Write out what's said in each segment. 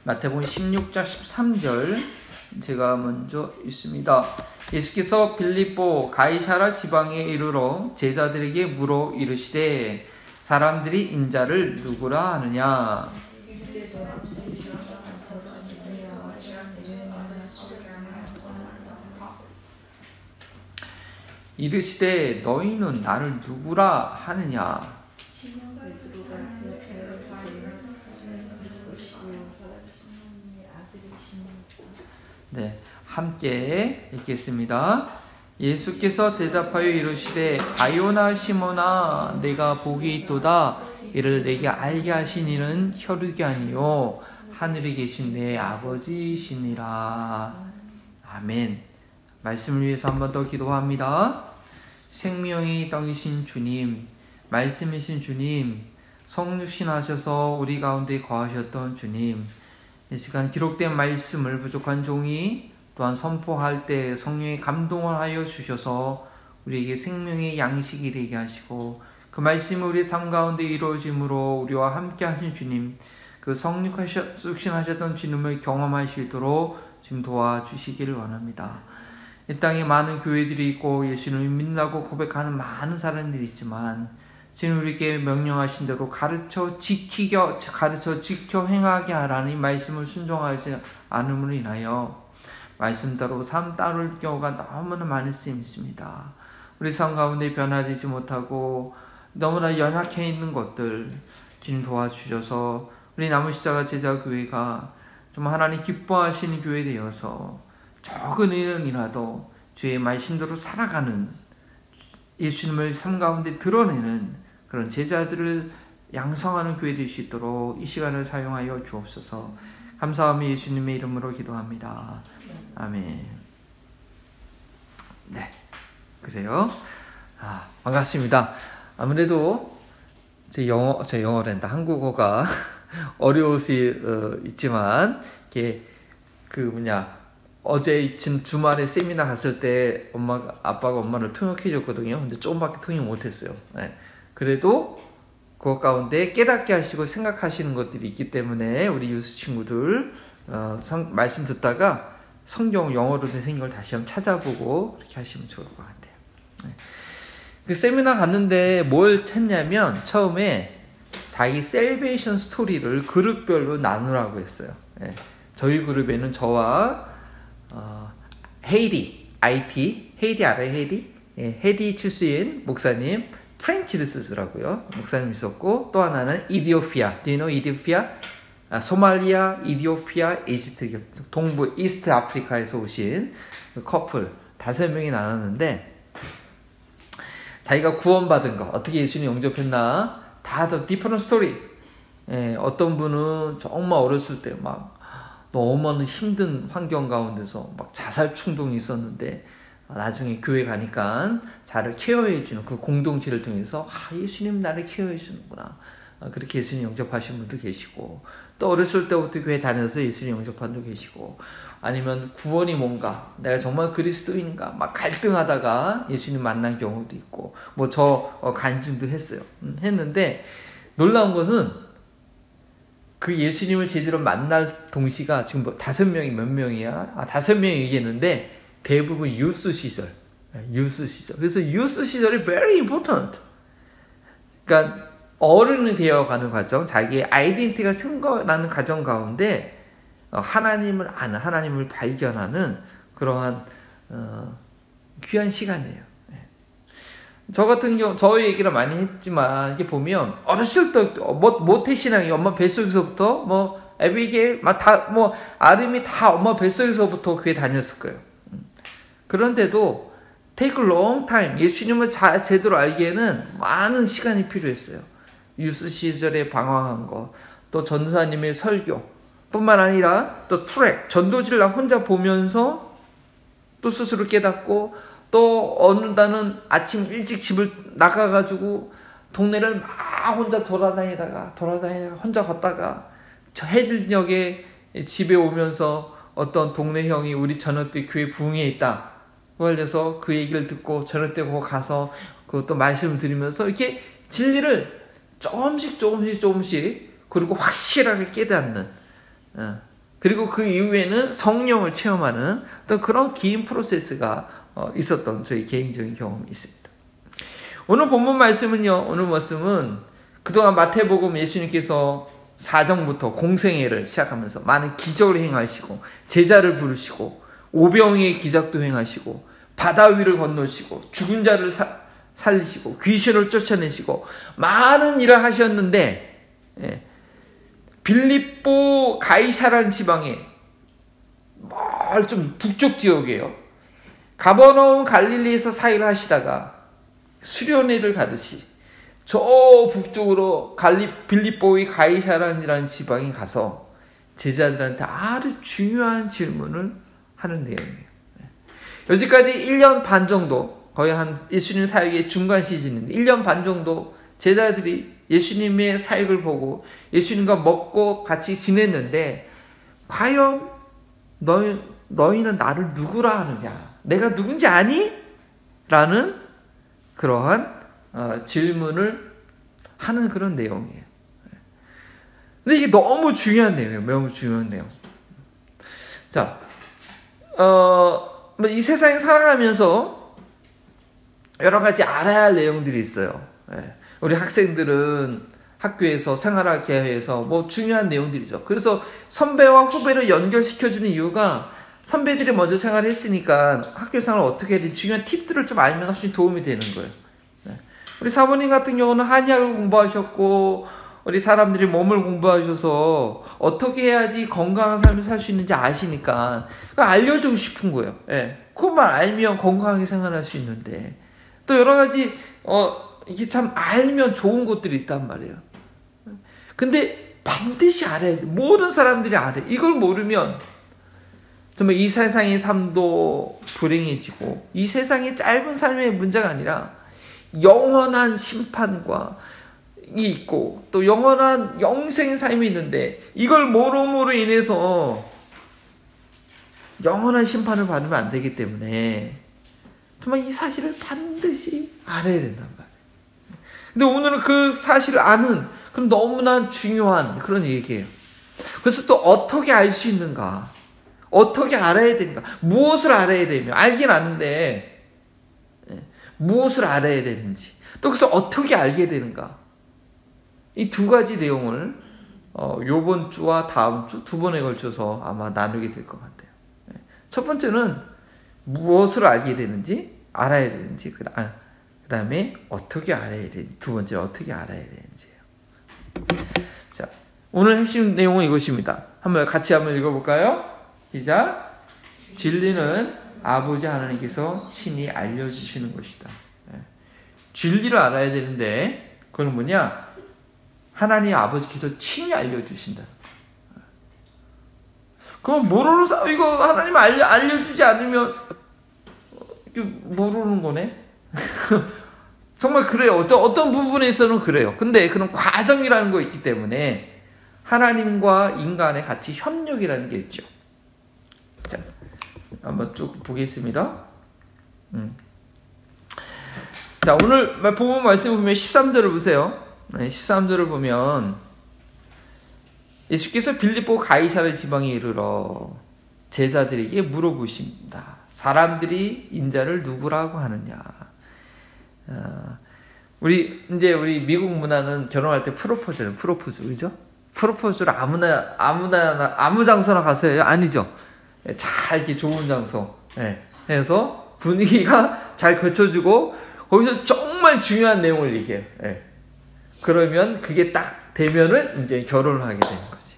마태복음 16장 13절 제가 먼저 읽습니다. 예수께서 빌립보 가이사라 지방에 이르러 제자들에게 물어 이르시되 사람들이 인자를 누구라 하느냐. 이르시되 너희는 나를 누구라 하느냐. 네, 함께 읽겠습니다. 예수께서 대답하여 이르시되 바요나 시몬아 내가 복이 있도다. 이를 내게 알게 하신 이는 혈육이 아니요 하늘에 계신 내 아버지시니라. 아멘. 말씀을 위해서 한 번 더 기도합니다. 생명의 떡이신 주님, 말씀이신 주님, 성육신하셔서 우리 가운데 거하셨던 주님, 이 시간 기록된 말씀을 부족한 종이 또한 선포할 때 성령의 감동을 하여 주셔서 우리에게 생명의 양식이 되게 하시고 그 말씀이 우리 삶 가운데 이루어짐으로 우리와 함께 하신 주님, 그 성육신하셨던 주님을 경험할 수 있도록 지금 도와주시기를 원합니다. 이 땅에 많은 교회들이 있고 예수님을 믿는다고 고백하는 많은 사람들이 있지만 지금 우리에게 명령하신 대로 가르쳐 지켜 행하게 하라는 이 말씀을 순종하지 않음으로 인하여 말씀대로 삶 따를 경우가 너무나 많이 쓰임습니다. 우리 삶 가운데 변화되지 못하고 너무나 연약해 있는 것들 주님 도와주셔서 우리 남은 제자 교회가 정말 하나님 기뻐하시는 교회 되어서 적은 일은이라도 주의 말씀대로 살아가는 예수님을 삶 가운데 드러내는 그런 제자들을 양성하는 교회 될 수 있도록 이 시간을 사용하여 주옵소서. 감사하며 예수님의 이름으로 기도합니다. 아멘. 네, 그래요. 반갑습니다. 아무래도 제 영어란다. 한국어가 어려울 수 있지만 이게 어제 주말에 세미나 갔을 때 아빠가 엄마를 통역해 줬거든요. 근데 조금밖에 통역 못했어요. 네. 그래도 그것 가운데 깨닫게 하시고 생각하시는 것들이 있기 때문에 우리 유스 친구들 말씀 듣다가 성경 영어로 된 성경을 다시 한번 찾아보고 그렇게 하시면 좋을 것 같아요. 네. 그 세미나 갔는데 뭘 했냐면 처음에 자기 셀베이션 스토리를 그룹별로 나누라고 했어요. 네. 저희 그룹에는 저와 헤이디 알아요? 헤이디? 예, 헤이디 출신 목사님, 프렌치 리스즈라고요. 목사님 있었고, 또 하나는 이디오피아. Do you know 이디오피아? 소말리아, 이디오피아, 이집트, 동부, 이스트 아프리카에서 오신 커플 5명이 나눴는데, 자기가 구원받은 거, 어떻게 예수님 영접했나, 다 디퍼런트 스토리. 예, 어떤 분은 정말 어렸을 때 너무 힘든 환경 가운데서 자살 충동이 있었는데 나중에 교회 가니까 자를 케어해주는 그 공동체를 통해서 예수님 나를 케어해주는구나. 그렇게 예수님 영접하신 분도 계시고 또 어렸을 때부터 교회 다녀서 예수님 영접한 분도 계시고 아니면 구원이 뭔가 내가 정말 그리스도인인가 갈등하다가 예수님 만난 경우도 있고 간증도 했어요. 했는데 놀라운 것은 그 예수님을 제대로 만날 동시가 지금 5명이 몇 명이야? 5명이 얘기했는데 대부분 유스 시절. 그래서 유스 시절이 very important. 그러니까 어른이 되어가는 과정, 자기의 아이덴티티가 생겨나는 과정 가운데 하나님을 아는, 하나님을 발견하는 그러한 귀한 시간이에요. 저 같은 경우, 저 얘기를 많이 했지만, 이게 보면, 어렸을 때, 모태신앙이 엄마 뱃속에서부터, 에비게일, 아름이 다 엄마 뱃속에서부터 교회 다녔을 거예요. 그런데도, take a long time, 예수님을 제대로 알기에는 많은 시간이 필요했어요. 유스 시절에 방황한 거, 또 전도사님의 설교, 뿐만 아니라, 또 트랙, 전도지를 나 혼자 보면서, 또 스스로 깨닫고, 또 어느 날은 아침 일찍 집을 나가가지고 동네를 막 혼자 돌아다니다가 혼자 걷다가 해질녘에 집에 오면서 어떤 동네 형이 우리 저녁 때 교회 부흥회 있다. 그래서 그 얘기를 듣고 저녁 때 거기 가서 그것도 말씀을 드리면서 이렇게 진리를 조금씩 그리고 확실하게 깨닫는 그리고 그 이후에는 성령을 체험하는 또 그런 긴 프로세스가 있었던 저희 개인적인 경험이 있습니다. 오늘 본문 말씀은요. 오늘 말씀은 그동안 마태복음 예수님께서 4장부터 공생애를 시작하면서 많은 기적을 행하시고 제자를 부르시고 오병이의 기적도 행하시고 바다 위를 건너시고 죽은 자를 살리시고 귀신을 쫓아내시고 많은 일을 하셨는데 빌립보 가이사라는 지방에 좀 북쪽 지역이에요. 가버나움 갈릴리에서 사역을 하시다가 수련회를 가듯이 저 북쪽으로 빌립보의 가이사라는 지방에 가서 제자들한테 아주 중요한 질문을 하는 내용이에요. 여기까지 1년 반 정도, 거의 한 예수님 사역의 중간 시즌인데 1년 반 정도 제자들이 예수님의 사역을 보고 예수님과 먹고 같이 지냈는데 과연 너희는 나를 누구라 하느냐? 내가 누군지 아니? 라는 그러한 질문을 하는 그런 내용이에요. 근데 이게 너무 중요한 내용이에요. 너무 중요한 내용. 자, 이 세상에 살아가면서 여러 가지 알아야 할 내용들이 있어요. 우리 학생들은 학교에서 생활학회에서 뭐 중요한 내용들이죠. 그래서 선배와 후배를 연결시켜주는 이유가 선배들이 먼저 생활했으니까 학교 생활을 어떻게 해야 되는지 중요한 팁들을 좀 알면 훨씬 도움이 되는 거예요. 우리 사모님 같은 경우는 한의학을 공부하셨고 우리 사람들이 몸을 공부하셔서 어떻게 해야지 건강한 삶을 살 수 있는지 아시니까 알려주고 싶은 거예요. 그것만 알면 건강하게 생활할 수 있는데 또 여러 가지 이게 참 알면 좋은 것들이 있단 말이에요. 근데 반드시 알아야 돼. 모든 사람들이 알아요. 이걸 모르면 정말 이 세상의 삶도 불행해지고 이 세상의 짧은 삶의 문제가 아니라 영원한 심판과 이 있고 또 영원한 영생의 삶이 있는데 이걸 모름으로 인해서 영원한 심판을 받으면 안 되기 때문에 정말 이 사실을 반드시 알아야 된단 말이에요. 근데 오늘은 그 사실을 아는 그럼 너무나 중요한 그런 얘기예요. 그래서 또 어떻게 알 수 있는가? 어떻게 알아야 되는가? 무엇을 알아야 되며 알긴 아는데 무엇을 알아야 되는지 또 그래서 어떻게 알게 되는가? 이 두 가지 내용을 요번 주와 다음 주 두 번에 걸쳐서 아마 나누게 될 것 같아요. 첫 번째는 무엇을 알게 되는지 알아야 되는지 그 다음에 어떻게 알아야 되는지 두 번째 어떻게 알아야 되는지예요. 자, 오늘 핵심 내용은 이것입니다. 같이 한번 읽어볼까요? 시작. 진리는 아버지 하나님께서 친히 알려주시는 것이다. 진리를 알아야 되는데 그건 뭐냐? 하나님 아버지께서 친히 알려주신다. 그럼 모르는 이거 하나님 알려주지 않으면 모르는 거네. 정말 그래요. 어떤 부분에서는 그래요. 근데 그런 과정이라는 거 있기 때문에 하나님과 인간의 같이 협력이라는 게 있죠. 자, 한번 쭉 보겠습니다. 자, 오늘 본문 말씀 보면 13절을 보세요. 13절을 보면 예수께서 빌립보 가이사랴 지방에 이르러 제자들에게 물어보십니다. 사람들이 인자를 누구라고 하느냐? 우리 미국 문화는 결혼할 때 프로포즈를 그죠? 프로포즈를 아무 장소나 가서 해요? 아니죠. 잘 이렇게 좋은 장소 해서 분위기가 잘 거쳐주고 거기서 정말 중요한 내용을 얘기해요. 그러면 그게 딱 되면은 이제 결혼을 하게 되는 거지.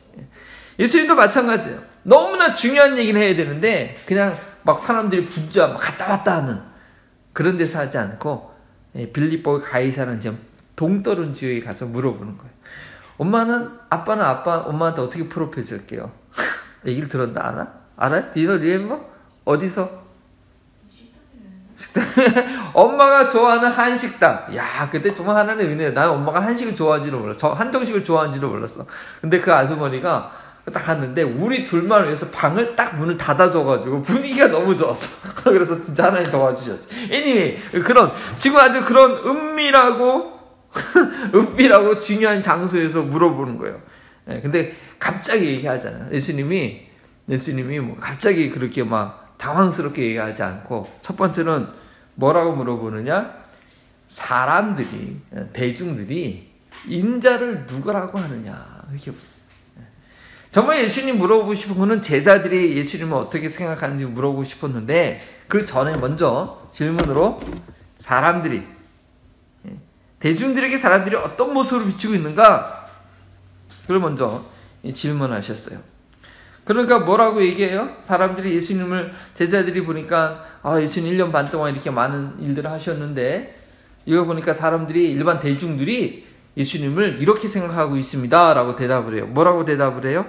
예수님도 마찬가지예요. 너무나 중요한 얘기를 해야 되는데 그냥 막 사람들이 분주하 막 갔다 왔다 하는 그런 데서 하지 않고 빌립보 가이사라는 지금 동떨어진 지역에 가서 물어보는 거예요. 아빠는 엄마한테 어떻게 프로포즈 할게요? 얘기를 들었나? 알아요? 디너 리엠버? 어디서? 식당. 엄마가 좋아하는 한식당. 야, 그때 정말 하나님의 은혜야. 나는 엄마가 한식을 좋아하는지도 몰랐어. 한정식을 좋아하는지도 몰랐어. 근데 그 아주머니가 딱 갔는데 우리 둘만 위해서 방을 딱 문을 닫아줘가지고 분위기가 너무 좋았어. 그래서 진짜 하나님 도와주셨지. anyway, 지금 아주 그런 은밀하고 중요한 장소에서 물어보는 거예요. 근데 갑자기 얘기하잖아요. 예수님이 예수님이 뭐 갑자기 그렇게 막 당황스럽게 얘기하지 않고 첫 번째는 뭐라고 물어보느냐? 사람들이, 대중들이 인자를 누구라고 하느냐. 이렇게 정말 예수님 물어보고 싶은 거는 제자들이 예수님을 어떻게 생각하는지 물어보고 싶었는데 그 전에 먼저 질문으로 사람들이, 대중들에게 사람들이 어떤 모습으로 비치고 있는가? 그걸 먼저 질문하셨어요. 그러니까 뭐라고 얘기해요? 사람들이 예수님을, 제자들이 보니까 예수님 1년 반 동안 이렇게 많은 일들을 하셨는데 이거 보니까 사람들이, 일반 대중들이 예수님을 이렇게 생각하고 있습니다 라고 대답을 해요. 뭐라고 대답을 해요?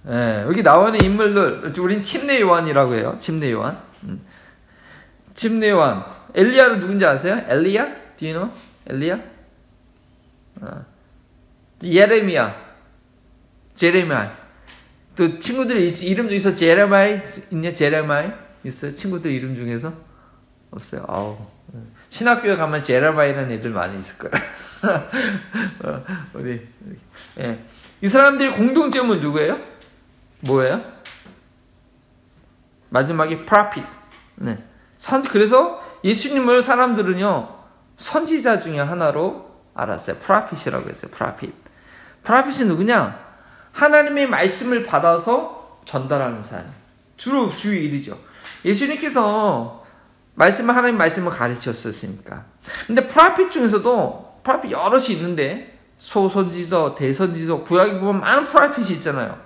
여기 나오는 인물들, 우린 침례 요한이라고 해요. 침례 요한. 침례 요한. 엘리야는 누군지 아세요? 엘리야? Do you know? 엘리야? 예레미야. 제레미야. 또 친구들 이름 중에서 제레마이 있냐? 제레마이 있어요? 친구들 이름 중에서? 없어요. 신학교에 가면 제레마이라는 애들 많이 있을 거야. 이 사람들의 공통점은 누구예요? 뭐예요? 마지막에 prophet. 그래서 예수님을 사람들은요, 선지자 중에 하나로 알았어요. prophet이라고 했어요. prophet이 누구냐? 하나님의 말씀을 받아서 전달하는 사람. 주로 주의 일이죠. 예수님께서 하나님 말씀을 가르쳤었으니까. 근데 프라핏 중에서도 프라핏 여럿이 있는데 소선지서, 대선지서, 구약에 보면 많은 프라핏이 있잖아요.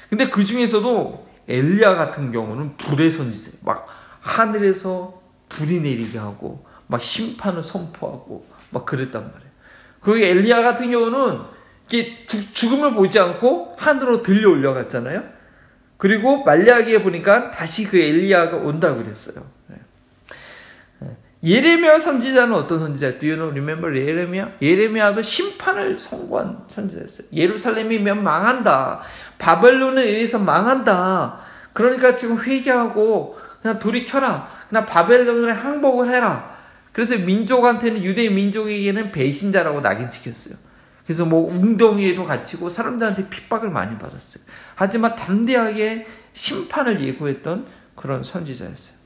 근데 그 중에서도 엘리야 같은 경우는 불의 선지자, 막 하늘에서 불이 내리게 하고 막 심판을 선포하고 막 그랬단 말이에요. 그 엘리야 같은 경우는 이게 죽음을 보지 않고 하늘로 들려 올라갔잖아요. 그리고 말라기에 보니까 다시 그 엘리야가 온다고 그랬어요. 예레미야 선지자는 어떤 선지자? Do you know, remember 예레미야? 예레미야도 심판을 선고한 선지자였어요. 예루살렘이 망한다. 바벨론에 의해서 망한다. 그러니까 지금 회개하고 그냥 돌이켜라. 그냥 바벨론에 항복을 해라. 그래서 민족한테는, 유대 민족에게는 배신자라고 낙인 찍혔어요. 그래서 뭐 웅덩이에도 갇히고 사람들한테 핍박을 많이 받았어요. 하지만 담대하게 심판을 예고했던 그런 선지자였어요.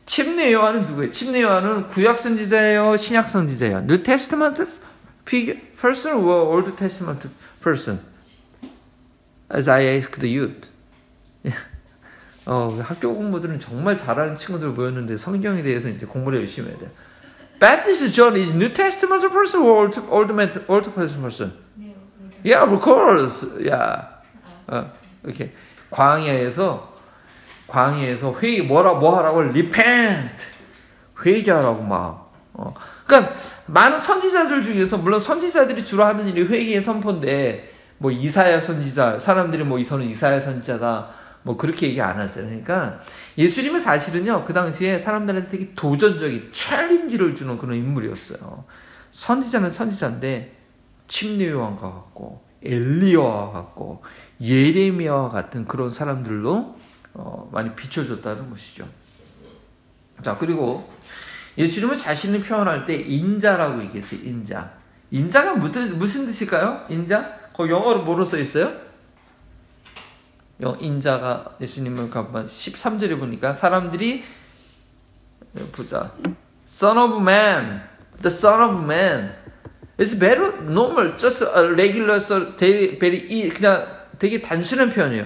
침례 요한은 누구예요? 침례 요한은 구약 선지자예요? 신약 선지자예요? New Testament person or Old Testament person? As I asked the youth. 학교 공부들은 정말 잘하는 친구들 모였는데 성경에 대해서 이제 공부를 열심히 해야 돼요. Baptist John is New Testament person or Old Testament person? Yeah, of course. Yeah. 이렇게 광야에서 뭐 하라고? Repent. 회개하라고 막. 그러니까 많은 선지자들 중에서, 물론 선지자들이 주로 하는 일이 회개의 선포인데, 뭐 이사야 선지자, 사람들이 뭐 저는 이사야 선지자다, 뭐 그렇게 얘기 안 하잖아요. 그러니까 예수님은 사실은요, 그 당시에 사람들한테 되게 도전적인 챌린지를 주는 그런 인물이었어요. 선지자는 선지자인데 침례 요한과 같고 엘리야와 같고 예레미야와 같은 그런 사람들로 많이 비춰줬다는 것이죠. 자, 그리고 예수님은 자신을 표현할 때 인자라고 얘기했어요. 인자가 무슨 뜻일까요? 인자? 거기 영어로 뭐로 써 있어요? 인자가 예수님을 가만 13절에 보니까 사람들이 보자. Son of Man, the Son of Man. It's very normal, just a regular, very 그냥 되게 단순한 표현이에요.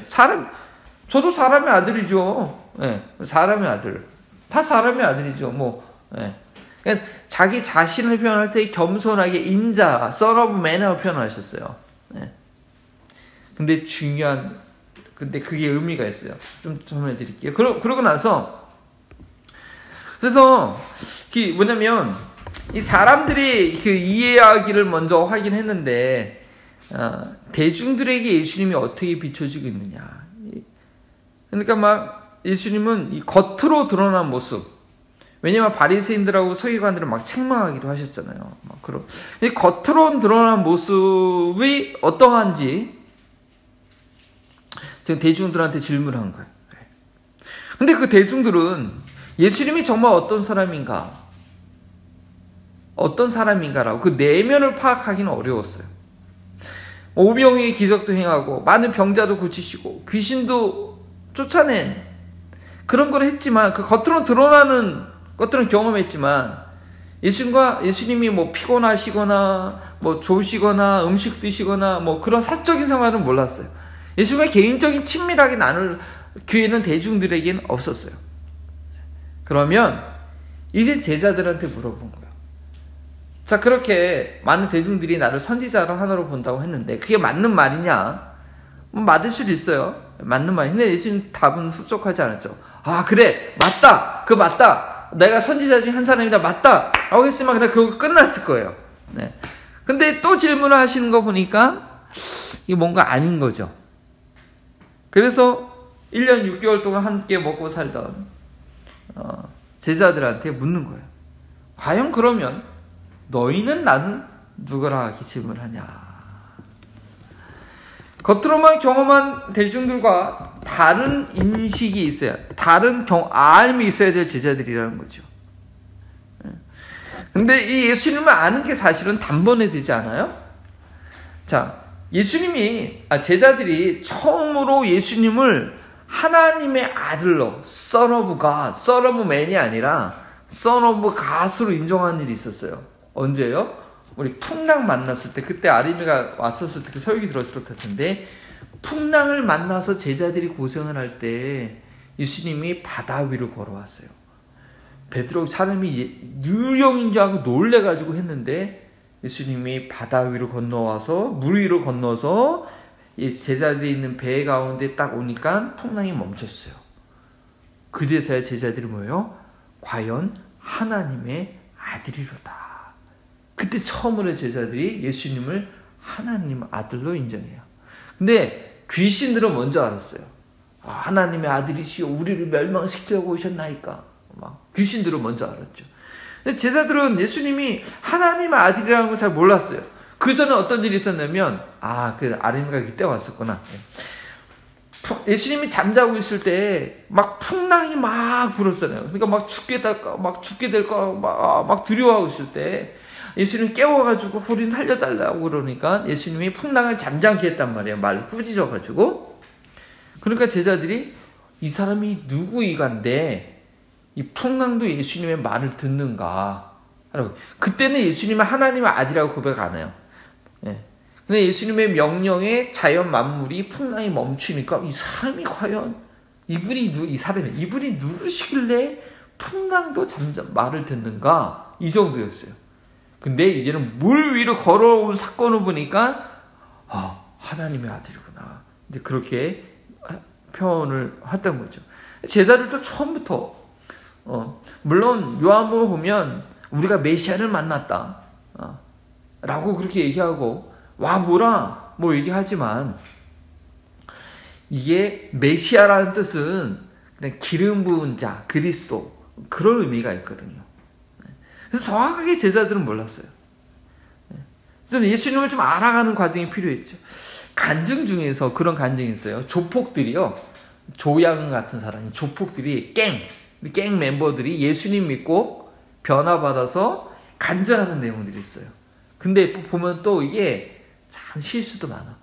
저도 사람의 아들이죠. 사람의 아들. 다 사람의 아들이죠. 그러니까 자기 자신을 표현할 때 겸손하게 인자, Son of Man이라고 표현하셨어요. 근데 그게 의미가 있어요. 좀 설명해 드릴게요. 그러고 나서, 그래서, 뭐냐면, 이 사람들이 그 이해하기를 먼저 확인했는데, 대중들에게 예수님이 어떻게 비춰지고 있느냐. 그러니까 막, 예수님은 이 겉으로 드러난 모습, 왜냐면 바리새인들하고 서기관들은 막 책망하기도 하셨잖아요. 이 겉으로 드러난 모습이 어떠한지, 지금 대중들한테 질문한 거예요. 근데 그 대중들은 예수님이 정말 어떤 사람인가? 어떤 사람인가라고 그 내면을 파악하기는 어려웠어요. 오병이의 기적도 행하고 많은 병자도 고치시고 귀신도 쫓아낸 그런 걸 했지만 그 겉으로 드러나는 것들은 경험했지만 예수님이 뭐 피곤하시거나 뭐 좋으시거나 음식 드시거나 뭐 그런 사적인 생활은 몰랐어요. 예수님과 개인적인 친밀하게 나눌 기회는 대중들에게는 없었어요. 그러면 이제 제자들한테 물어본 거예요. 자, 그렇게 많은 대중들이 나를 선지자로 하나로 본다고 했는데 그게 맞는 말이냐? 맞을 수도 있어요. 맞는 말인데 근데 예수님 답은 흡족하지 않았죠. 아, 그래, 맞다, 맞다. 내가 선지자 중에 한 사람이다, 맞다 라고 했으면 그냥 그거 끝났을 거예요. 네. 근데 또 질문을 하시는 거 보니까 이게 뭔가 아닌 거죠. 그래서 1년 6개월 동안 함께 먹고 살던 제자들한테 묻는 거예요. 과연 그러면 너희는 나는 누구라 기침을 하냐? 겉으로만 경험한 대중들과 다른 인식이 있어야, 다른 알미 있어야 될 제자들이라는 거죠. 근데 이 예수님을 아는 게 사실은 단번에 되지 않아요? 자, 제자들이 처음으로 예수님을 하나님의 아들로, Son of God, Son of Man이 아니라 Son of God으로 인정하는 일이 있었어요. 언제요? 우리 풍랑 만났을 때, 그때 아리미가 왔었을 때 그 설교 들었을 것 같은데, 풍랑을 만나서 제자들이 고생을 할 때 예수님이 바다 위로 걸어왔어요. 베드로 사람이 유령인 줄 알고 놀래가지고 했는데 예수님이 바다 위로 건너와서 물 위로 건너서 제자들이 있는 배 가운데 딱 오니까 풍랑이 멈췄어요. 그제서야 제자들이 뭐예요? 과연 하나님의 아들이로다. 그때 처음으로 제자들이 예수님을 하나님 아들로 인정해요. 근데 귀신들은 먼저 알았어요. 아, 하나님의 아들이시오, 우리를 멸망시키려고 오셨나이까. 막 귀신들은 먼저 알았죠. 근데 제자들은 예수님이 하나님의 아들이라는 걸 잘 몰랐어요. 그 전에 어떤 일이 있었냐면, 그 아리미가 그때 왔었구나. 예수님이 잠자고 있을 때 막 풍랑이 막 불었잖아요. 그러니까 막 죽게 될까 막 두려워하고 있을 때 예수님 깨워가지고 우린 살려달라고 그러니까 예수님이 풍랑을 잠잠케 했단 말이에요. 말 꾸짖어가지고. 그러니까 제자들이 이 사람이 누구이간데 이 풍랑도 예수님의 말을 듣는가 하라고. 그때는 예수님은 하나님의 아들이라고 고백 안 해요. 근데 예수님의 명령에 자연 만물이 풍랑이 멈추니까 이 사람이 과연 이분이 누구시길래 풍랑도 잠잠 말을 듣는가, 이 정도였어요. 근데 이제는 물 위로 걸어온 사건을 보니까 하나님의 아들이구나. 이제 그렇게 표현을 했던 거죠. 제자들도 처음부터 물론 요한복음 보면 우리가 메시아를 만났다 라고 그렇게 얘기하고 뭐라 얘기하지만 이게 메시아라는 뜻은 그냥 기름 부은 자, 그리스도, 그런 의미가 있거든요. 그래서 정확하게 제자들은 몰랐어요. 그래서 예수님을 좀 알아가는 과정이 필요했죠. 간증 중에서 그런 간증이 있어요. 조폭들이요, 조양 같은 사람이, 조폭들이 갱 멤버들이 예수님 믿고 변화받아서 간증하는 내용들이 있어요. 근데 보면 또 이게 참 실수도 많아.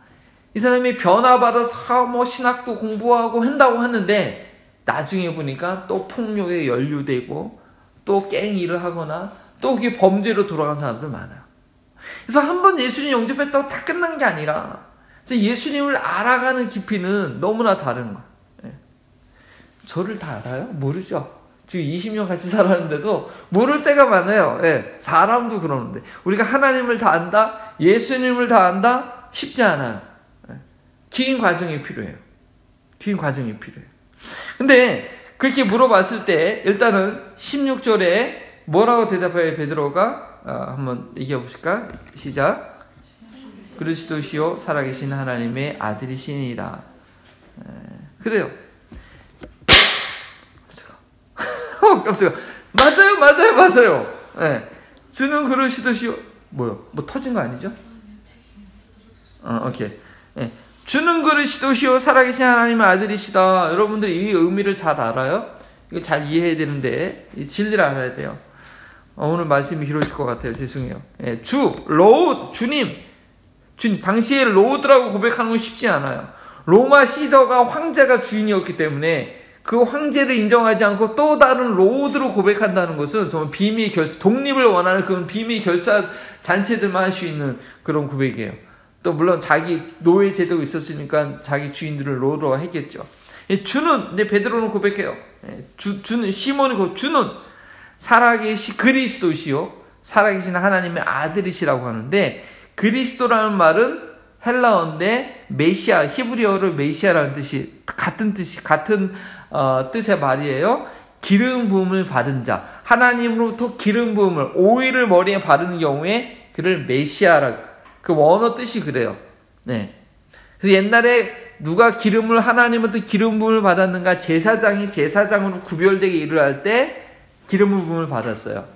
이 사람이 변화받아서 신학도 공부하고 한다고 하는데 나중에 보니까 또 폭력에 연루되고 또 갱 일을 하거나 또 그게 범죄로 돌아간 사람들 많아요. 그래서 한번 예수님 영접했다고 다 끝난 게 아니라 예수님을 알아가는 깊이는 너무나 다른 거예요. 저를 다 알아요? 모르죠. 지금 20년 같이 살았는데도 모를 때가 많아요. 사람도 그러는데 우리가 하나님을 다 안다, 예수님을 다 안다, 쉽지 않아요. 긴 과정이 필요해요. 근데 그렇게 물어봤을 때 일단은 16절에 뭐라고 대답해요? 베드로가 한번 얘기해 보실까? 시작. 그리스도시요 살아계신 하나님의 아들이시니라. 그래요. 깜짝이야. 맞아요. 주는 그리스도시요. 뭐요? 뭐 터진 거 아니죠? 오케이. 주는 그리스도시요 살아계신 하나님의 아들이시다. 여러분들 이 의미를 잘 알아요? 이거 잘 이해해야 되는데 이 진리를 알아야 돼요. 오늘 말씀이 길어질 것 같아요. 죄송해요. 예, 주, 로드, 주님. 당시에 로드라고 고백하는 건 쉽지 않아요. 로마 시저가 황제가 주인이었기 때문에 그 황제를 인정하지 않고 또 다른 로드로 고백한다는 것은 정말 비밀 결사, 독립을 원하는 그런 비밀 결사 잔치들만 할 수 있는 그런 고백이에요. 또 물론 자기 노예 제도가 있었으니까 자기 주인들을 로드로 했겠죠. 주는, 이제 베드로는 고백해요. 주는, 시몬이 주는 살아계신 그리스도시요, 살아계신 하나님의 아들이시라고 하는데, 그리스도라는 말은 헬라어인데 메시아, 히브리어로 메시아라는 뜻이 같은 뜻의 말이에요. 기름 부음을 받은 자, 하나님으로부터 기름 부음을, 오일을 머리에 바르는 경우에 그를 메시아라, 그 원어 뜻이 그래요. 네. 그래서 옛날에 누가 하나님으로부터 기름 부음을 받았는가, 제사장이 제사장으로 구별되게 일을 할 때 기름 부음을 받았어요.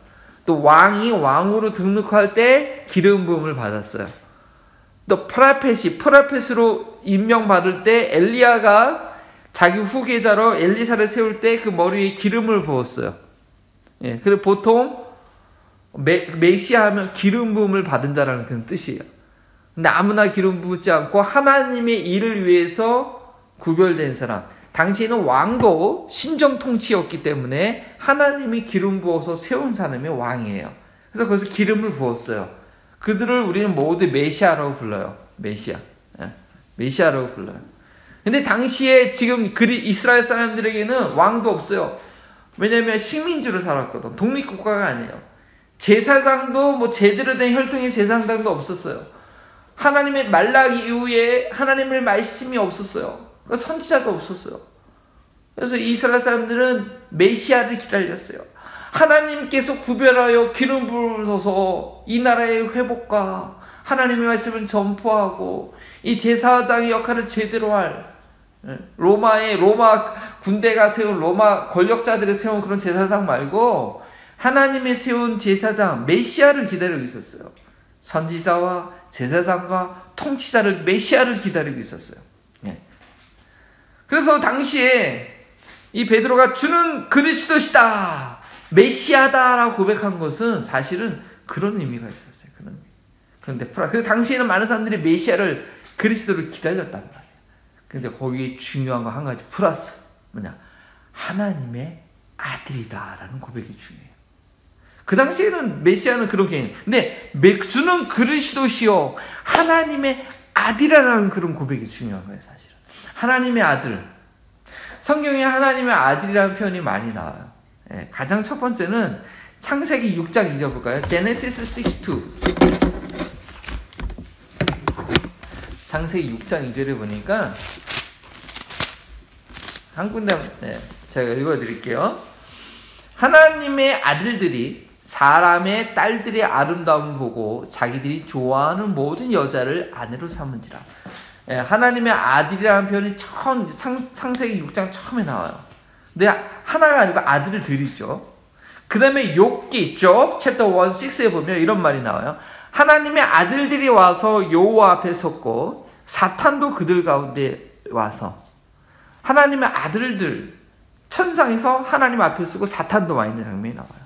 또 왕이 왕으로 등록할 때 기름 부음을 받았어요. 또 프라펫으로 임명받을 때 엘리야가 자기 후계자로 엘리사를 세울 때 그 머리에 기름을 부었어요. 예, 그리고 보통 메시아 하면 기름 부음을 받은 자라는 그런 뜻이에요. 근데 아무나 기름 부지 않고 하나님의 일을 위해서 구별된 사람. 당시에는 왕도 신정 통치였기 때문에 하나님이 기름 부어서 세운 사람이 왕이에요. 그래서 거기서 기름을 부었어요. 그들을 우리는 모두 메시아라고 불러요. 메시아. 예, 메시아라고 불러요. 근데 당시에 지금 이스라엘 사람들에게는 왕도 없어요. 왜냐면 식민지로 살았거든. 독립국가가 아니에요. 제사장도 제대로 된 혈통의 제사장도 없었어요. 하나님의 말라기 이후에 하나님의 말씀이 없었어요. 선지자도 없었어요. 그래서 이스라엘 사람들은 메시아를 기다렸어요. 하나님께서 구별하여 기름 부으셔서 이 나라의 회복과 하나님의 말씀을 전포하고 이 제사장의 역할을 제대로 할, 로마 군대가 세운, 로마 권력자들이 세운 그런 제사장 말고 하나님의 세운 제사장 메시아를 기다리고 있었어요. 선지자와 제사장과 통치자를, 메시아를 기다리고 있었어요. 예. 그래서 당시에 이 베드로가 주는 그리스도시다, 메시아다라고 고백한 것은 사실은 그런 의미가 있었어요. 그런데 그 당시에는 많은 사람들이 메시아를, 그리스도를 기다렸단 말이에요. 근데 거기에 중요한 거 한 가지 플러스 뭐냐, 하나님의 아들이다라는 고백이 중요해요. 그 당시에는 메시아는 그런 개념. 근데 주는 그리스도시요, 하나님의 아들이라는 그런 고백이 중요한 거예요. 사실은 하나님의 아들. 성경에 하나님의 아들이라는 표현이 많이 나와요. 예, 가장 첫 번째는 창세기 6장 2절 볼까요? Genesis 6:2. 창세기 6장 2절에 보니까 한 군데, 제가 읽어드릴게요. 하나님의 아들들이 사람의 딸들의 아름다움을 보고 자기들이 좋아하는 모든 여자를 아내로 삼은지라. 하나님의 아들이라는 표현이 창세기 6장 처음에 나와요. 근데 하나가 아니고 아들들이죠. 그 다음에 욥기 쪽 챕터 1, 6에 보면 이런 말이 나와요. 하나님의 아들들이 와서 여호와 앞에 섰고 사탄도 그들 가운데 와서. 하나님의 아들들, 천상에서 하나님 앞에 서고 사탄도 와 있는 장면이 나와요.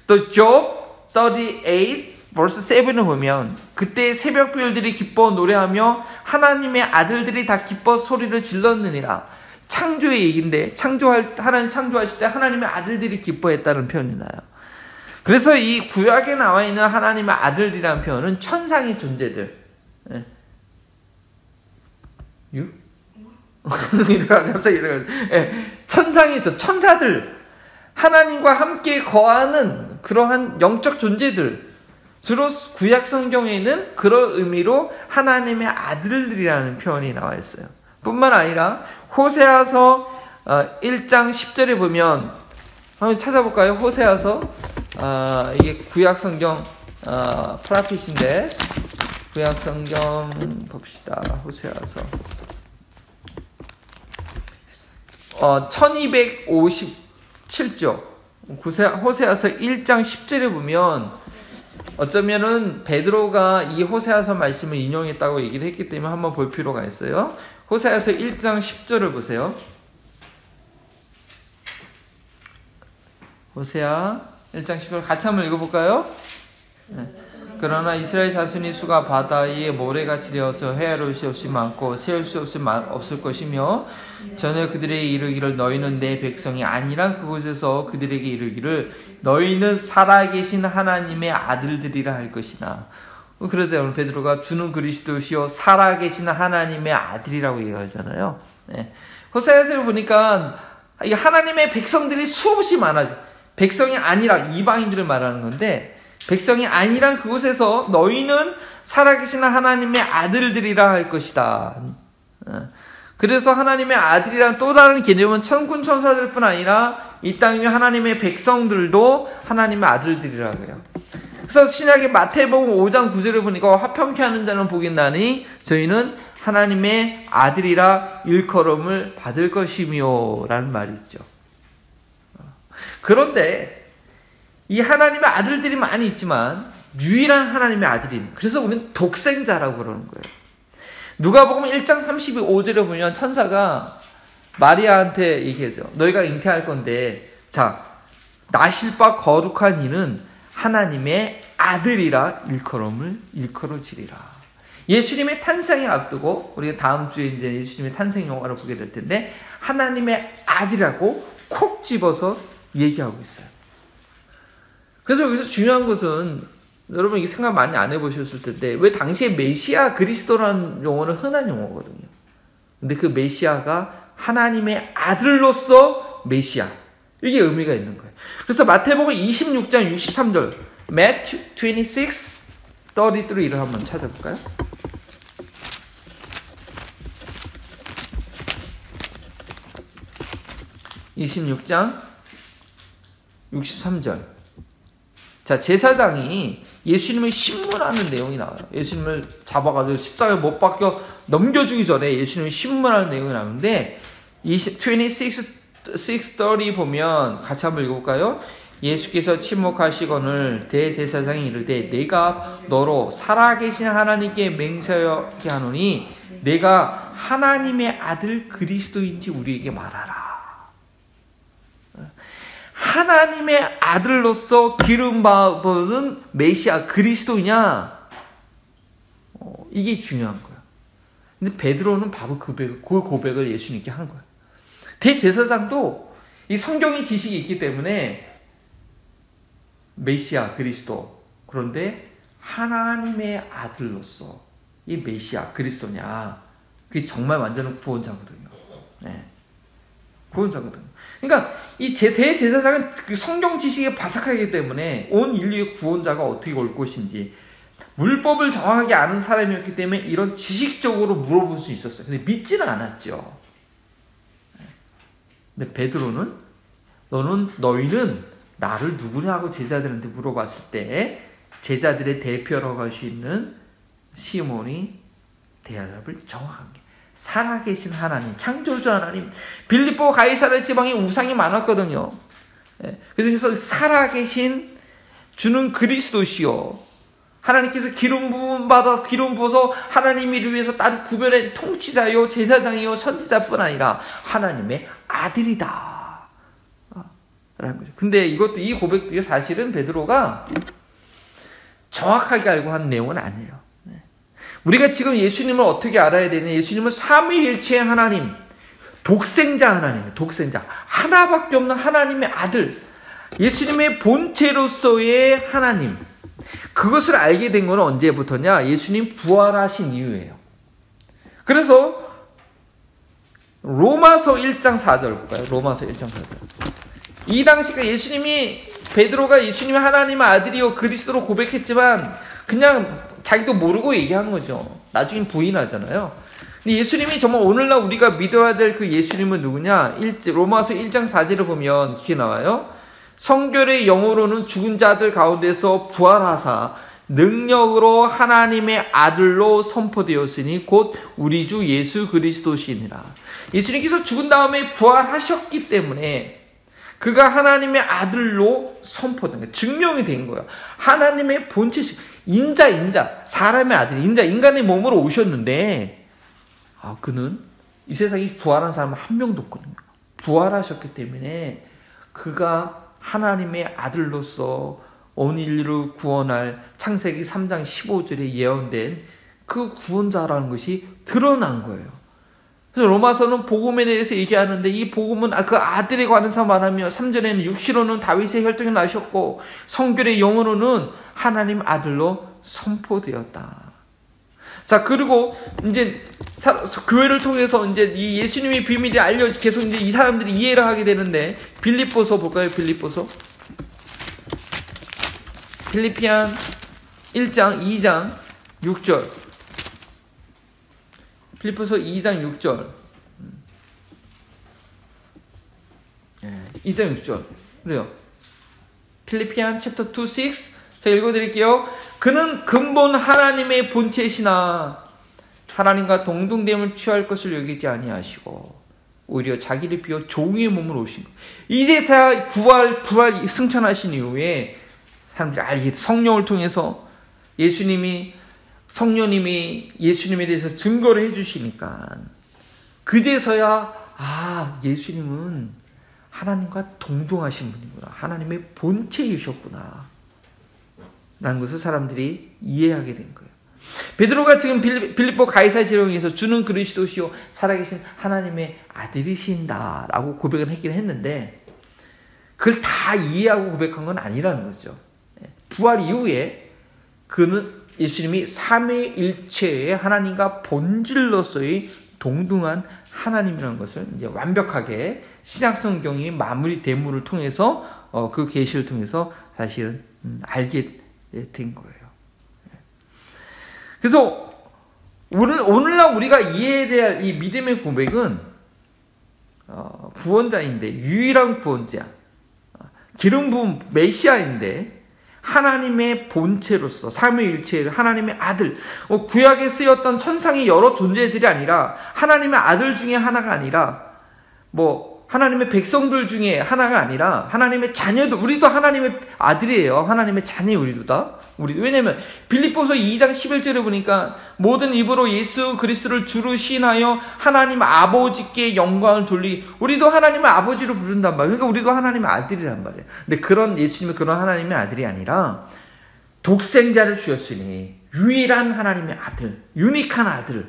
또 욥 38 verse 7을 보면 그때 새벽별들이 기뻐 노래하며 하나님의 아들들이 다 기뻐 소리를 질렀느니라. 창조의 얘기인데 하나님 창조하실 때 하나님의 아들들이 기뻐했다는 표현이 나요. 그래서 이 구약에 나와 있는 하나님의 아들들이라는 표현은 천상의 존재들. 갑자기 이래가지고. 천상의 천사들, 하나님과 함께 거하는 그러한 영적 존재들. 주로 구약 성경에는 그런 의미로 하나님의 아들들이라는 표현이 나와 있어요. 뿐만 아니라 호세아서 1장 10절에 보면 한번 찾아볼까요? 호세아서 이게 구약 성경 프라핏인데 구약 성경 봅시다. 호세아서 1257쪽 호세아서 1장 10절에 보면 어쩌면은 베드로가 이 호세아서 말씀을 인용했다고 얘기를 했기 때문에 한번 볼 필요가 있어요. 호세아서 1장 10절을 보세요. 호세아 1장 10절 같이 한번 읽어볼까요? 그러나 이스라엘 자손의 수가 바다의 모래같이 되어서 헤아릴 수 없이 많고 세울 수 없을 것이며 전에 그들에게 이르기를 너희는 내 백성이 아니란 그곳에서 그들에게 이르기를 너희는 살아계신 하나님의 아들들이라 할 것이나. 그래서 오늘 베드로가 주는 그리스도시요 살아계신 하나님의 아들이라고 얘기하잖아요. 호세아서를 보니까 이 하나님의 백성들이 수없이 많아져. 백성이 아니라 이방인들을 말하는 건데 백성이 아니란 그곳에서 너희는 살아계신 하나님의 아들들이라 할 것이다. 그래서 하나님의 아들이란 또 다른 개념은 천군 천사들뿐 아니라 이 땅 위에 하나님의 백성들도 하나님의 아들들이라고 해요. 그래서 신약의 마태복음 5장 9절을 보니까 화평케 하는 자는 복이 나니 저희는 하나님의 아들이라 일컬음을 받을 것이며 라는 말이 있죠. 그런데 이 하나님의 아들들이 많이 있지만 유일한 하나님의 아들이 그래서 우리는 독생자라고 그러는 거예요. 누가복음 1장 35절에 보면 천사가 마리아한테 얘기하죠. 너희가 잉태할 건데 자 나실 바 거룩한 이는 하나님의 아들이라 일컬음을 일컬어지리라. 예수님의 탄생에 앞두고 우리가 다음 주에 이제 예수님의 탄생 영화를 보게 될 텐데 하나님의 아들이라고 콕 집어서 얘기하고 있어요. 그래서 여기서 중요한 것은 여러분 이게 생각 많이 안 해보셨을 텐데 왜 당시에 메시아 그리스도라는 용어는 흔한 용어거든요. 근데 그 메시아가 하나님의 아들로서 메시아 이게 의미가 있는 거예요. 그래서 마태복음 26장 63절 Matthew 26, 33를 한번 찾아볼까요? (26장 63절) 자, 제사장이 예수님을 신문하는 내용이 나와요. 예수님을 잡아가지고 십자가에 못 박혀 넘겨주기 전에 예수님을 신문하는 내용이 나오는데 26:30 보면 같이 한번 읽어볼까요? 예수께서 침묵하시거늘 대제사장이 이르되 내가 너로 살아계신 하나님께 맹세하게 하노니 내가 하나님의 아들 그리스도인지 우리에게 말하라. 하나님의 아들로서 기름 받은 메시아 그리스도냐? 이게 중요한 거야. 근데 베드로는 바로 그 고백을 예수님께 한 거야. 대제사장도 이 성경의 지식이 있기 때문에 메시아 그리스도 그런데 하나님의 아들로서 이 메시아 그리스도냐? 그게 정말 완전한 구원자거든요. 네. 구원자거든요. 그러니까 이 대제사장은 그 성경 지식에 바삭하기 때문에 온 인류의 구원자가 어떻게 올 것인지 물법을 정확하게 아는 사람이었기 때문에 이런 지식적으로 물어볼 수 있었어요. 근데 믿지는 않았죠. 근데 베드로는 너희는 나를 누구냐고 제자들한테 물어봤을 때 제자들의 대표라고 할 수 있는 시몬이 대답을 정확하게 살아계신 하나님, 창조주 하나님. 빌립보 가이사랴 지방에 우상이 많았거든요. 그래서 살아계신 주는 그리스도시요. 하나님께서 기름 부어서 하나님을 위해서 따로 구별한 통치자요, 제사장이요, 선지자뿐 아니라 하나님의 아들이다. 라는 거죠. 근데 이 고백도 사실은 베드로가 정확하게 알고 한 내용은 아니에요. 우리가 지금 예수님을 어떻게 알아야 되냐? 예수님은 삼위일체의 하나님, 독생자 하나님이에요. 독생자. 하나밖에 없는 하나님의 아들. 예수님의 본체로서의 하나님. 그것을 알게 된 건 언제부터냐? 예수님 부활하신 이후예요. 그래서 로마서 1장 4절 볼까요? 로마서 1장 4절. 이 당시 베드로가 예수님이 하나님의 아들이요 그리스도로 고백했지만 그냥 자기도 모르고 얘기한 거죠. 나중에 부인하잖아요. 근데 예수님이 정말 오늘날 우리가 믿어야 될 그 예수님은 누구냐? 로마서 1장 4절을 보면 이렇게 나와요. 성결의 영으로는 죽은 자들 가운데서 부활하사 능력으로 하나님의 아들로 선포되었으니 곧 우리 주 예수 그리스도시니라. 예수님께서 죽은 다음에 부활하셨기 때문에 그가 하나님의 아들로 선포된 거예요. 증명이 된 거예요. 하나님의 본체식, 인자, 사람의 아들, 인간의 몸으로 오셨는데, 그는 이 세상에 부활한 사람은 한 명도 없거든요. 부활하셨기 때문에 그가 하나님의 아들로서 온 인류를 구원할 창세기 3장 15절에 예언된 그 구원자라는 것이 드러난 거예요. 그래서 로마서는 복음에 대해서 얘기하는데 이 복음은 그 아들에 관해서 말하며 3절에는 육시로는 다윗의 혈통이 나셨고 성결의 영으로는 하나님 아들로 선포되었다. 자, 그리고 이제 교회를 통해서 이제 이 예수님의 비밀이 계속 이제 이 사람들이 이해를 하게 되는데 빌립보서 볼까요? 필리피안 1장 2장 6절. 필리포서 2장 6절. 2장 6절. 그래요. 필리피안 챕터 2, 6. 제가 읽어드릴게요. 그는 근본 하나님의 본체시나 하나님과 동등됨을 취할 것을 여기지 아니하시고 오히려 자기를 비워 종의 몸으로 오신 것. 이제서야 부활 승천하신 이후에 사람들이 알게 성령을 통해서 성령님이 예수님에 대해서 증거를 해주시니까 그제서야 예수님은 하나님과 동등하신 분이구나. 하나님의 본체이셨구나. 라는 것을 사람들이 이해하게 된 거예요. 베드로가 지금 빌립보 가이사 지령에서 주는 그리스도시요 살아계신 하나님의 아들이신다 라고 고백을 했긴 했는데 그걸 다 이해하고 고백한 건 아니라는 거죠. 부활 이후에 예수님이 삼위일체의 하나님과 본질로서의 동등한 하나님이라는 것을 이제 완벽하게 신약성경이 마무리됨을 통해서 그 계시를 통해서 사실은 알게 된 거예요. 그래서 오늘날 우리가 이해해야 할 이 믿음의 고백은 구원자인데 유일한 구원자, 기름 부은 메시아인데 하나님의 본체로서 삼위일체의 하나님의 아들, 구약에 쓰였던 천상의 여러 존재들이 아니라 하나님의 아들 중에 하나가 아니라 하나님의 백성들 중에 하나가 아니라 하나님의 자녀들, 우리도 하나님의 아들이에요. 하나님의 자녀 우리도 다. 왜냐면 빌립보서 2장 11절에 보니까 모든 입으로 예수 그리스도를 주로 시인하여 하나님 아버지께 영광을 우리도 하나님을 아버지로 부른단 말이에요. 그러니까 우리도 하나님의 아들이란 말이에요. 근데 예수님은 그런 하나님의 아들이 아니라 독생자를 주셨으니 유일한 하나님의 아들, 유니크한 아들,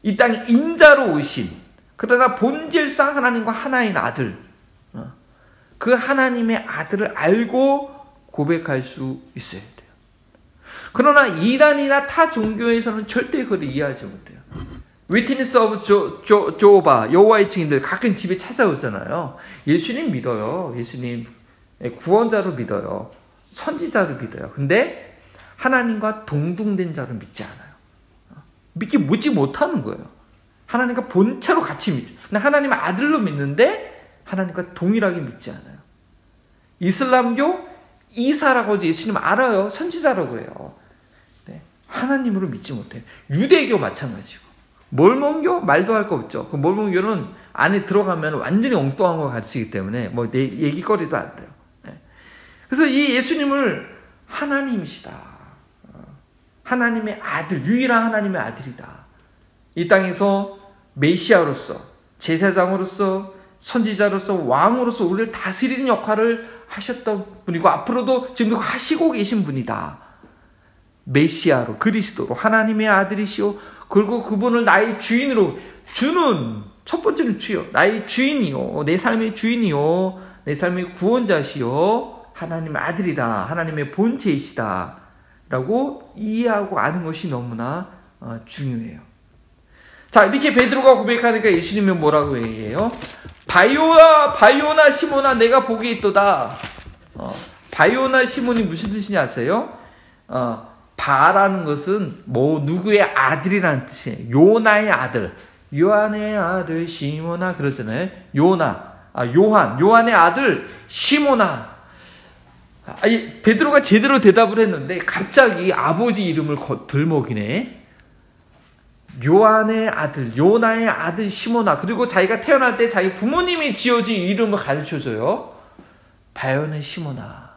이 땅에 인자로 오신, 그러나 본질상 하나님과 하나인 아들, 그 하나님의 아들을 알고 고백할 수 있어야 돼요. 그러나 이단이나 타 종교에서는 절대 그걸 이해하지 못해요. 위트니스 오브 조바, 여호와의 증인들 가끔 집에 찾아오잖아요. 예수님 믿어요. 예수님 구원자로 믿어요. 선지자로 믿어요. 근데 하나님과 동등된 자를 믿지 않아요. 믿지 못하는 거예요. 하나님과 본체로 같이 믿죠. 근데 하나님의 아들로 믿는데 하나님과 동일하게 믿지 않아요. 이슬람교 이사라고 예수님 알아요. 선지자라고 해요. 네. 하나님으로 믿지 못해요. 유대교 마찬가지고. 몰몬교 말도 할 거 없죠. 그 몰몬교는 안에 들어가면 완전히 엉뚱한 거 가르치기 때문에 내 얘기거리도 안 돼요. 네. 그래서 이 예수님을 하나님이시다. 하나님의 아들, 유일한 하나님의 아들이다. 이 땅에서 메시아로서, 제사장으로서, 선지자로서, 왕으로서 우리를 다스리는 역할을 하셨던 분이고 앞으로도 지금도 하시고 계신 분이다. 메시아로, 그리스도로, 하나님의 아들이시오. 그리고 그분을 나의 주인으로 주는, 첫 번째는 주요, 나의 주인이요, 내 삶의 주인이요, 내 삶의 구원자시요, 하나님의 아들이다, 하나님의 본체이시다 라고 이해하고 아는 것이 너무나 중요해요. 자, 이렇게 베드로가 고백하니까 예수님은 뭐라고 얘기해요? 바요나 시몬아 내가 복이 있도다. 바요나 시몬이 무슨 뜻인지 아세요? 바라는 것은 누구의 아들이라는 뜻이에요. 요나의 아들, 요한의 아들 시몬아 그러잖아요. 요한의 아들 시몬아. 베드로가 제대로 대답을 했는데 갑자기 아버지 이름을 들먹이네. 요한의 아들, 요나의 아들 시모나. 그리고 자기가 태어날 때 자기 부모님이 지어진 이름을 가르쳐줘요. 바요는 시모나,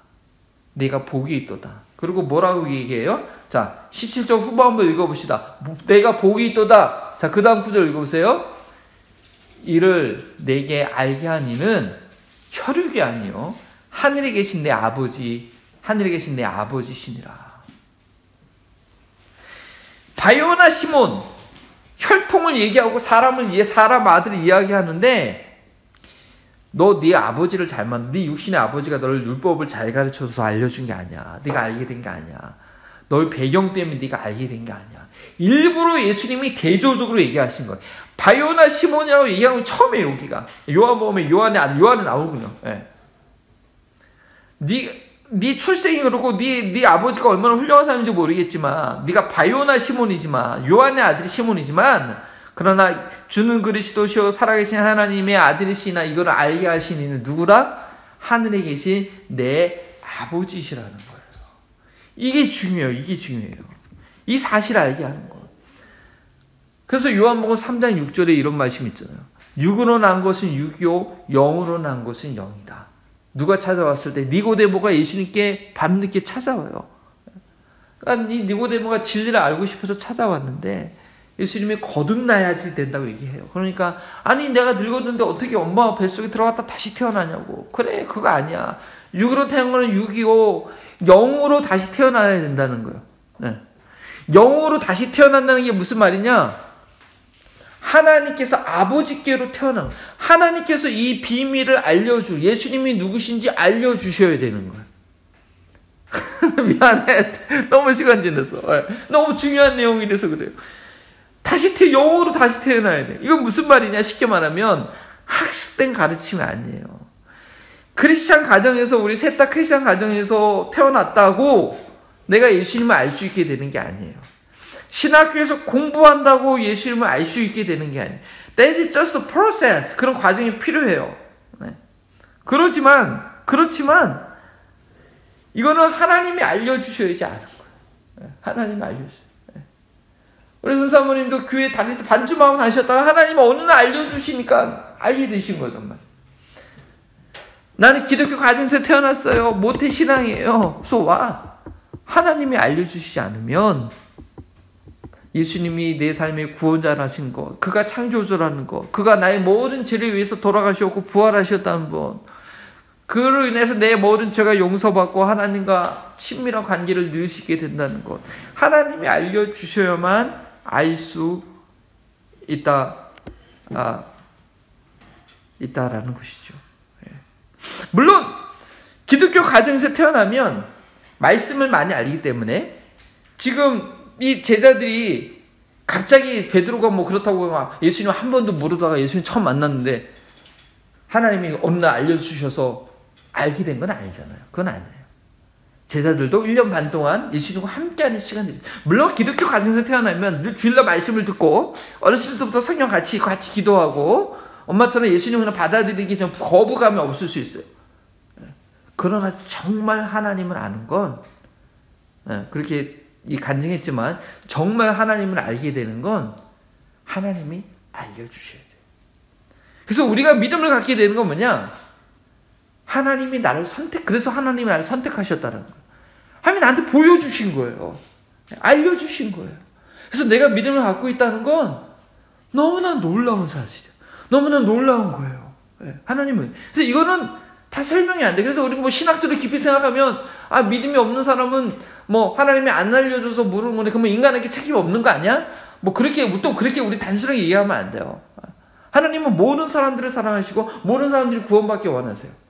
내가 복이 있도다. 그리고 뭐라고 얘기해요? 자, 17절 후반 한번 읽어봅시다. 내가 복이 있도다. 자, 그 다음 구절 읽어보세요. 이를 내게 알게 한 이는 혈육이 아니요 하늘에 계신 내 아버지, 하늘에 계신 내 아버지시니라. 바요나 시몬, 혈통을 얘기하고 사람 아들을 이야기하는데, 너 네 아버지를 잘 만나. 네 육신의 아버지가 너를 율법을 잘 가르쳐서 알려준 게 아니야. 네가 알게 된 게 아니야. 너의 배경 때문에 네가 알게 된 게 아니야. 일부러 예수님이 대조적으로 얘기하신 거예요. 바요나 시몬이라고 얘기하면 처음에 여기가 요한복음에 요한의 아들 요한이 나오군요. 예. 네 출생이 그렇고 네 아버지가 얼마나 훌륭한 사람인지 모르겠지만, 네가 바요나 시몬이지만, 요한의 아들이 시몬이지만, 그러나 주는 그리스도시요 살아계신 하나님의 아들이시나 이걸 알게 하신 이는 누구라? 하늘에 계신 내 아버지시라는 거예요. 이게 중요해요. 이게 중요해요. 이 사실을 알게 하는 거예요. 그래서 요한복음 3장 6절에 이런 말씀이 있잖아요. 육으로 난 것은 육이요 영으로 난 것은 영이다. 누가 찾아왔을 때 니고데모가 예수님께 밤늦게 찾아와요. 그러니까 이 니고데모가 진리를 알고 싶어서 찾아왔는데 예수님이 거듭나야지 된다고 얘기해요. 그러니까 아니 내가 늙었는데 어떻게 엄마 뱃속에 들어갔다 다시 태어나냐고. 그래 그거 아니야. 육으로 태어난 거는 육이고 영으로 다시 태어나야 된다는 거예요. 네. 영으로 다시 태어난다는 게 무슨 말이냐? 하나님께서 아버지께로 태어난 거예요. 하나님께서 이 비밀을 예수님이 누구신지 알려주셔야 되는 거예요. 미안해. 너무 시간 지났어. 너무 중요한 내용이라서 그래요. 영으로 다시 태어나야 돼요. 이건 무슨 말이냐? 쉽게 말하면 학습된 가르침이 아니에요. 크리스찬 가정에서 우리 셋 다 크리스찬 가정에서 태어났다고 내가 예수님을 알 수 있게 되는 게 아니에요. 신학교에서 공부한다고 예수님을 알 수 있게 되는 게 아니에요. That's just a process. 그런 과정이 필요해요. 네. 그렇지만 이거는 하나님이 알려주셔야지 아는 거예요. 네. 하나님이 알려주세요. 네. 우리 선사모님도 교회 다니면서 반주마하고 다니셨다가 하나님이 어느 날 알려주시니까 알게 되신 거단 말이에요. 나는 기독교 가정에서 태어났어요. 모태신앙이에요. So what? 하나님이 알려주시지 않으면 예수님이 내 삶의 구원자라신 것, 그가 창조주라는 것, 그가 나의 모든 죄를 위해서 돌아가셨고 부활하셨다는 것, 그로 인해서 내 모든 죄가 용서받고 하나님과 친밀한 관계를 누릴 수 있게 된다는 것, 하나님이 알려주셔야만 알 수 있다라는 것이죠. 물론 기독교 가정에서 태어나면 말씀을 많이 알기 때문에 지금 이 제자들이 갑자기 베드로가 뭐 그렇다고 막 예수님 한 번도 모르다가 예수님 처음 만났는데 하나님이 어느 날 알려주셔서 알게 된 건 아니잖아요. 그건 아니에요. 제자들도 1년 반 동안 예수님과 함께하는 시간들이 있어요. 물론 기독교 가정에서 태어나면 늘 주일날 말씀을 듣고 어렸을 때부터 성경 같이 기도하고 엄마처럼 예수님을 받아들이기 좀 거부감이 없을 수 있어요. 그러나 정말 하나님을 아는 건 그렇게 간증했지만 정말 하나님을 알게 되는 건 하나님이 알려주셔야 돼요. 그래서 우리가 믿음을 갖게 되는 건 뭐냐? 하나님이 나를 그래서 하나님이 나를 선택하셨다는 거예요. 하나님이 나한테 보여주신 거예요. 알려주신 거예요. 그래서 내가 믿음을 갖고 있다는 건 너무나 놀라운 사실이에요. 너무나 놀라운 거예요. 하나님은. 그래서 이거는 다 설명이 안 돼. 그래서 우리 뭐 신학적으로 깊이 생각하면 믿음이 없는 사람은 뭐 하나님이 안 알려줘서 모르는 건데 그러면 인간에게 책임이 없는 거 아니야? 뭐 그렇게 우리 단순하게 이해하면 안 돼요. 하나님은 모든 사람들을 사랑하시고 모든 사람들이 구원받기 원하세요.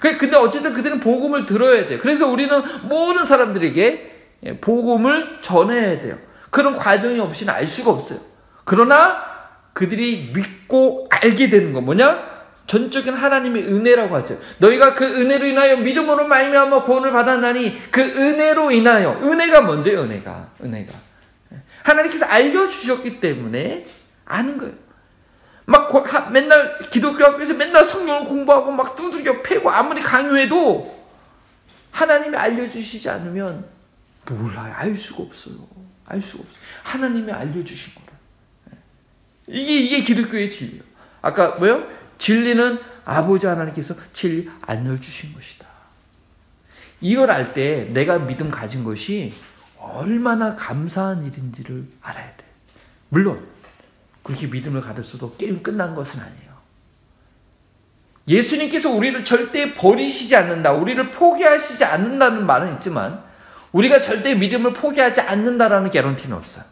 근데 어쨌든 그들은 복음을 들어야 돼요. 그래서 우리는 모든 사람들에게 복음을 전해야 돼요. 그런 과정이 없이는 알 수가 없어요. 그러나 그들이 믿고 알게 되는 건 뭐냐? 전적인 하나님의 은혜라고 하죠. 너희가 그 은혜로 인하여 믿음으로 말미암아 구원을 받았나니 그 은혜로 인하여, 은혜가 먼저예요. 은혜가 하나님께서 알려주셨기 때문에 아는 거예요. 막 맨날 기독교 학교에서 맨날 성경을 공부하고 막 두들겨 패고 아무리 강요해도 하나님이 알려주시지 않으면 몰라요. 알 수가 없어요. 하나님이 알려주신 거예요. 이게 기독교의 진리예요. 아까 뭐요? 진리는 아버지 하나님께서 진리 알려주신 것이다. 이걸 알 때 내가 믿음 가진 것이 얼마나 감사한 일인지를 알아야 돼. 물론 그렇게 믿음을 가졌어도 게임 끝난 것은 아니에요. 예수님께서 우리를 절대 버리시지 않는다, 우리를 포기하시지 않는다는 말은 있지만 우리가 절대 믿음을 포기하지 않는다라는 개런티는 없어요.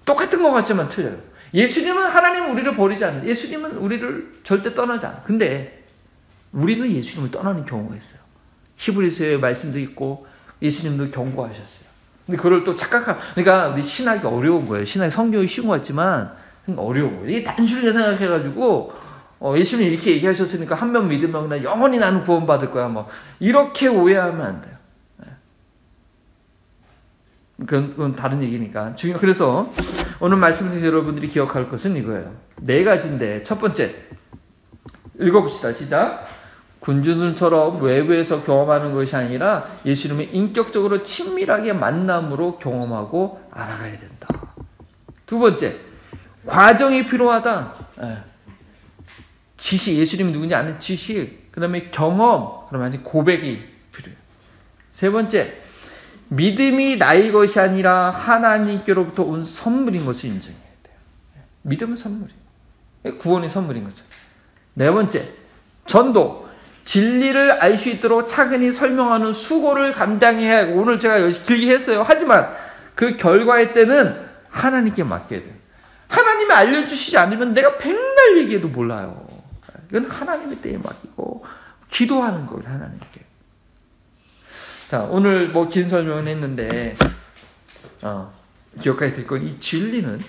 똑같은 것 같지만 틀려요. 예수님은 하나님은 우리를 버리지 않는다. 예수님은 우리를 절대 떠나지 않아. 근데 우리는 예수님을 떠나는 경우가 있어요. 히브리서의 말씀도 있고 예수님도 경고하셨어요. 근데 그걸 또 그러니까 우리 신학이 어려운 거예요. 신학이 성경이 쉬운 것 같지만 어려운 거예요. 이게 단순하게 생각해가지고 예수님이 이렇게 얘기하셨으니까 한 명 믿으면 그냥 영원히 나는 구원받을 거야. 뭐 이렇게 오해하면 안 돼요. 그건 다른 얘기니까. 그래서 오늘 말씀드린 여러분들이 기억할 것은 이거예요. 4가지인데 첫 번째 읽어봅시다. 시작. 군주들처럼 외부에서 경험하는 것이 아니라 예수님을 인격적으로 친밀하게 만남으로 경험하고 알아가야 된다. 두 번째, 과정이 필요하다. 지식, 예수님이 누군지 아는 지식, 그 다음에 경험, 그러면 고백이 필요해요. 세 번째, 믿음이 나의 것이 아니라 하나님께로부터 온 선물인 것을 인정해야 돼요. 믿음은 선물이에요. 구원이 선물인 거죠. 네 번째, 전도. 진리를 알 수 있도록 차근히 설명하는 수고를 감당해야 하고, 오늘 제가 길게 했어요. 하지만 그 결과의 때는 하나님께 맡겨야 돼요. 하나님이 알려주시지 않으면 내가 백날 얘기해도 몰라요. 이건 하나님의 때에 맡기고 기도하는 거예요. 하나님께. 자, 오늘 긴 설명을 했는데 기억해야 될 건 이 진리는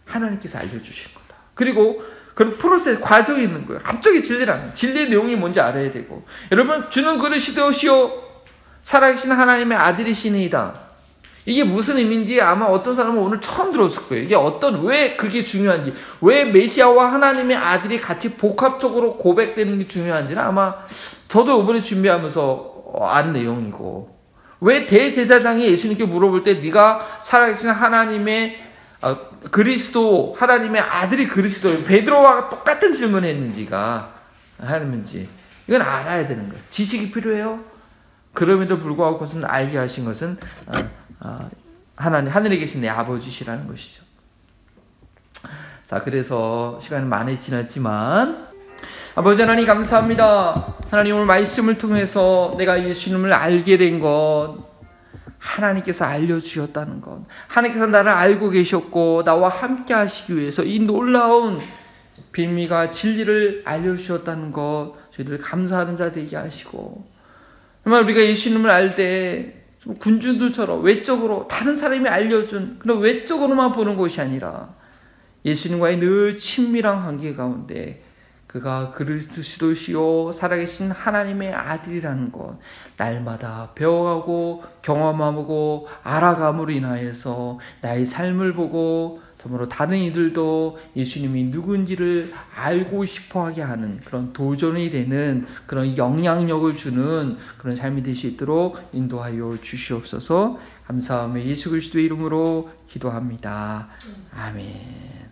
하나님께서 알려주신 거다. 그리고 그런 프로세스, 과정이 있는 거예요. 갑자기 진리라는, 진리의 내용이 뭔지 알아야 되고, 여러분, 주는 그릇이 되시오 살아계신 하나님의 아들이시니이다. 이게 무슨 의미인지 아마 어떤 사람은 오늘 처음 들었을 거예요. 이게 왜 그게 중요한지, 왜 메시아와 하나님의 아들이 같이 복합적으로 고백되는 게 중요한지는 아마 저도 이번에 준비하면서 안 내용이고, 왜 대제사장이 예수님께 물어볼 때 네가 살아계신 하나님의 그리스도, 하나님의 아들이 그리스도, 베드로와 똑같은 질문을 했는지가 하는지, 이건 알아야 되는 거예요. 지식이 필요해요. 그럼에도 불구하고 그것은 알게 하신 것은 하나님, 하늘에 계신 내 아버지시라는 것이죠. 자, 그래서 시간이 많이 지났지만 아버지 하나님 감사합니다. 하나님 오늘 말씀을 통해서 내가 예수님을 알게 된 것, 하나님께서 알려주셨다는 것, 하나님께서 나를 알고 계셨고 나와 함께 하시기 위해서 이 놀라운 비밀과 진리를 알려주셨다는 것, 저희들 감사하는 자 되게 하시고, 정말 우리가 예수님을 알 때 군주들처럼 외적으로 다른 사람이 알려준 그런 외적으로만 보는 것이 아니라 예수님과의 늘 친밀한 관계 가운데 그가 그리스도시요 살아계신 하나님의 아들이라는 것, 날마다 배워가고 경험하고 알아감으로 인하여서 나의 삶을 보고 정말로 다른 이들도 예수님이 누군지를 알고 싶어하게 하는 그런 도전이 되는 그런 영향력을 주는 그런 삶이 될 수 있도록 인도하여 주시옵소서. 감사하며 예수 그리스도의 이름으로 기도합니다. 아멘.